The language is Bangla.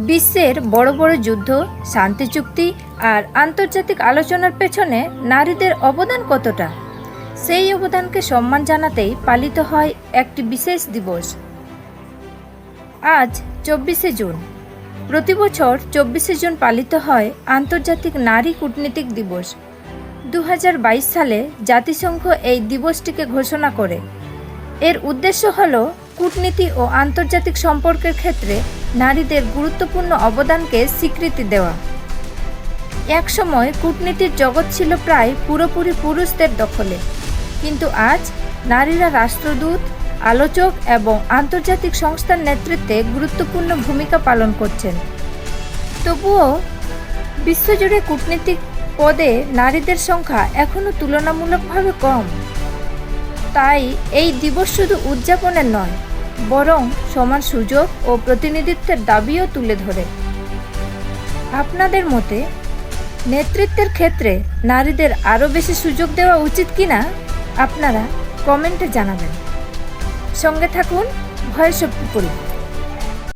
বিশ্বের বড় বড় যুদ্ধ, শান্তি চুক্তি আর আন্তর্জাতিক আলোচনার পেছনে নারীদের অবদান কতটা, সেই অবদানকে সম্মান জানাতেই পালিত হয় একটি বিশেষ দিবস। আজ 24শে জুন। প্রতি বছর 24শে জুন পালিত হয় আন্তর্জাতিক নারী কূটনীতিক দিবস। 2022 সালে জাতিসংঘ এই দিবসটিকে ঘোষণা করে। এর উদ্দেশ্য হল কূটনীতি ও আন্তর্জাতিক সম্পর্কের ক্ষেত্রে নারীদের গুরুত্বপূর্ণ অবদানকে স্বীকৃতি দেওয়া। একসময় কূটনীতির জগৎ ছিল প্রায় পুরোপুরি পুরুষদের দখলে, কিন্তু আজ নারীরা রাষ্ট্রদূত, আলোচক এবং আন্তর্জাতিক সংস্থার নেতৃত্বে গুরুত্বপূর্ণ ভূমিকা পালন করছেন। তবুও বিশ্বজুড়ে কূটনীতিক পদে নারীদের সংখ্যা এখনও তুলনামূলকভাবে কম। তাই এই দিবস শুধু উদযাপনের নয়, বরং সমান সুযোগ ও প্রতিনিধিত্বের দাবিও তুলে ধরে। আপনাদের মতে নেতৃত্বের ক্ষেত্রে নারীদের আরও বেশি সুযোগ দেওয়া উচিত কিনা আপনারা কমেন্টে জানাবেন। সঙ্গে থাকুন ভয়েস অফ পিপল।